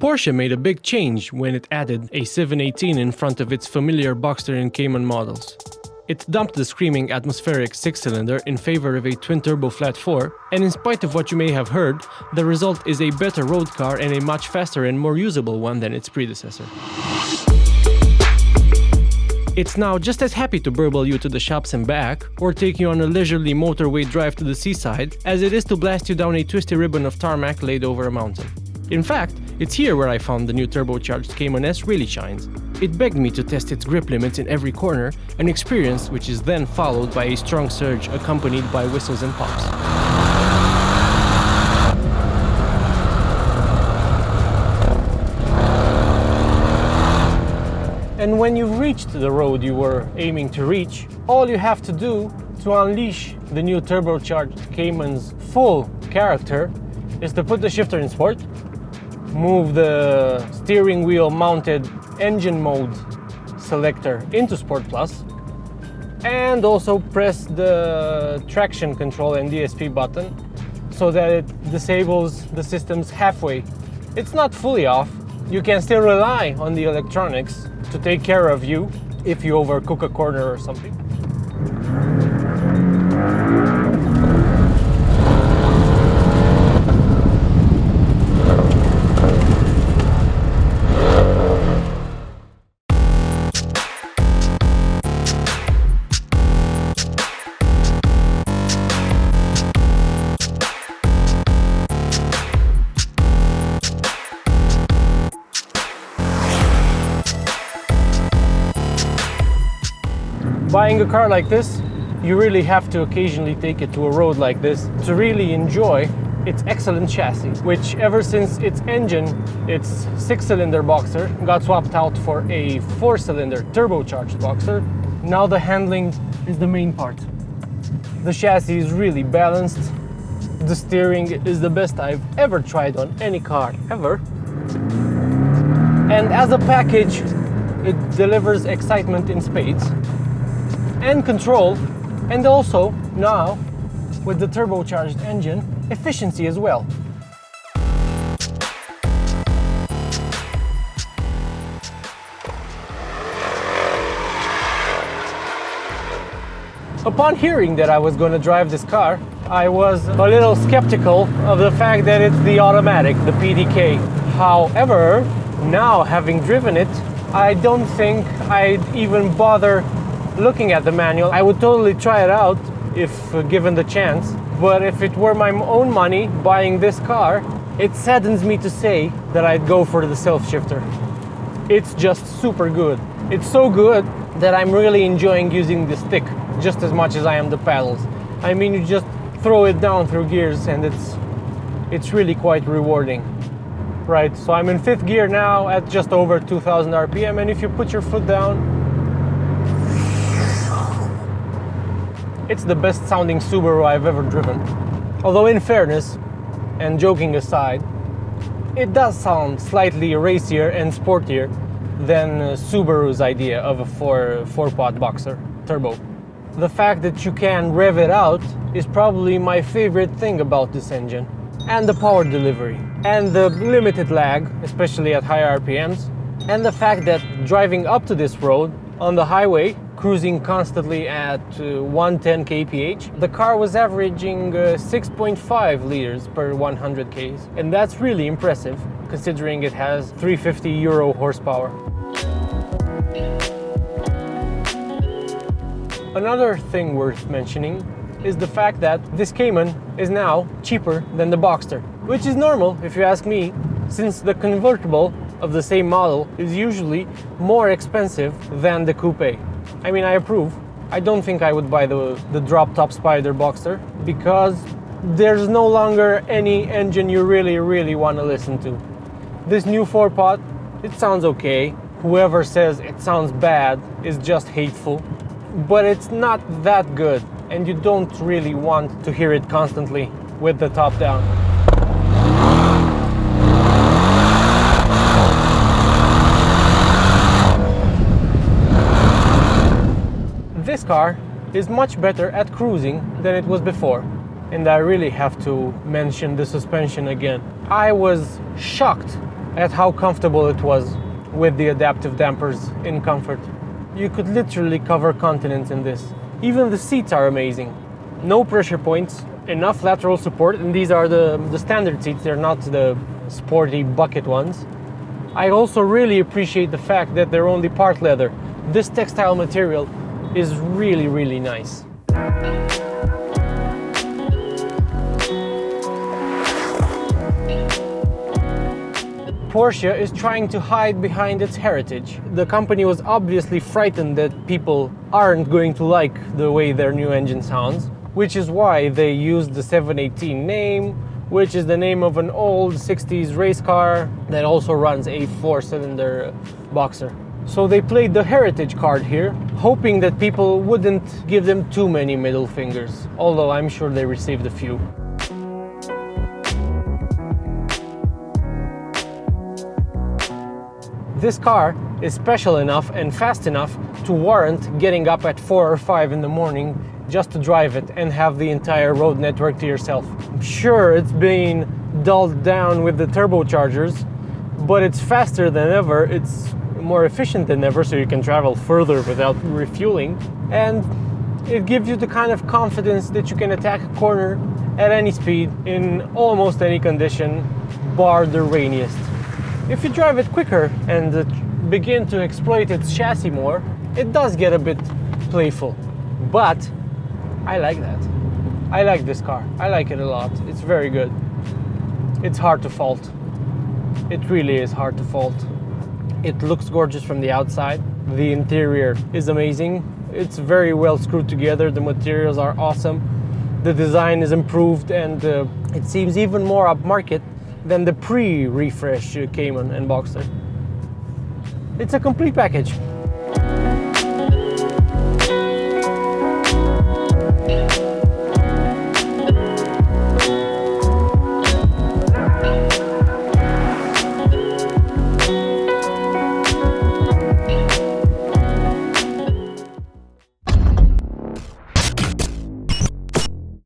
Porsche made a big change when it added a 718 in front of its familiar Boxster and Cayman models. It dumped the screaming atmospheric 6-cylinder in favor of a twin-turbo flat 4, and in spite of what you may have heard, the result is a better road car and a much faster and more usable one than its predecessor. It's now just as happy to burble you to the shops and back, or take you on a leisurely motorway drive to the seaside, as it is to blast you down a twisty ribbon of tarmac laid over a mountain. In fact, it's here where I found the new turbocharged Cayman S really shines. It begged me to test its grip limits in every corner, an experience which is then followed by a strong surge accompanied by whistles and pops. And when you've reached the road you were aiming to reach, all you have to do to unleash the new turbocharged Cayman's full character is to put the shifter in sport, move the steering wheel mounted engine mode selector into Sport Plus, and also press the traction control and DSP button so that it disables the systems halfway. It's not fully off. You can still rely on the electronics to take care of you if you overcook a corner or something. Buying a car like this, you really have to occasionally take it to a road like this to really enjoy its excellent chassis, which ever since its engine, its 6-cylinder Boxster, got swapped out for a 4-cylinder turbocharged Boxster. Now the handling is the main part. The chassis is really balanced. The steering is the best I've ever tried on any car ever. And as a package, it delivers excitement in spades and control, and also now with the turbocharged engine, efficiency as well. Upon hearing that I was going to drive this car, I was a little skeptical of the fact that it's the automatic, the PDK. However, now having driven it, I don't think I'd even bother looking at the manual. I would totally try it out if given the chance, but if it were my own money buying this car, it saddens me to say that I'd go for the self-shifter. It's just super good. It's so good that I'm really enjoying using the stick just as much as I am the paddles. I mean, you just throw it down through gears and it's really quite rewarding. Right, so I'm in 5th gear now at just over 2000 RPM, and if you put your foot down, it's the best sounding Subaru I've ever driven. Although in fairness, and joking aside, it does sound slightly racier and sportier than Subaru's idea of a 4-pot Boxster turbo. The fact that you can rev it out is probably my favorite thing about this engine. And the power delivery, and the limited lag, especially at high RPMs, and the fact that driving up to this road on the highway, cruising constantly at 110 kph, the car was averaging 6.5 liters per 100 Ks, and that's really impressive considering it has 350 euro horsepower. Another thing worth mentioning is the fact that this Cayman is now cheaper than the Boxster, which is normal if you ask me, since the convertible of the same model is usually more expensive than the coupe. I mean, I approve. I don't think I would buy the drop-top Spider Boxster because there's no longer any engine you really want to listen to. This new 4-pot, it sounds okay. Whoever says it sounds bad is just hateful, but it's not that good, and you don't really want to hear it constantly with the top down. This car is much better at cruising than it was before, and I really have to mention the suspension again. I was shocked at how comfortable it was with the adaptive dampers in comfort. You could literally cover continents in this. Even the seats are amazing. No pressure points, enough lateral support, and these are the standard seats, they're not the sporty bucket ones. I also really appreciate the fact that they're only part leather. This textile material is really, really nice. Porsche is trying to hide behind its heritage. The company was obviously frightened that people aren't going to like the way their new engine sounds, which is why they used the 718 name, which is the name of an old 60s race car that also runs a 4-cylinder boxer. So they played the heritage card here, hoping that people wouldn't give them too many middle fingers, although I'm sure they received a few. This car is special enough and fast enough to warrant getting up at 4 or 5 in the morning just to drive it and have the entire road network to yourself. Sure, it's been dulled down with the turbochargers, but it's faster than ever, it's more efficient than ever, so you can travel further without refueling, and it gives you the kind of confidence that you can attack a corner at any speed in almost any condition, bar the rainiest. If you drive it quicker and begin to exploit its chassis more, it does get a bit playful. But I like that. I like this car. I like it a lot. It's very good. It's hard to fault. It really is hard to fault. It looks gorgeous from the outside. The interior is amazing. It's very well screwed together. The materials are awesome. The design is improved, and it seems even more upmarket than the pre-refresh Cayman and Boxster. It's a complete package.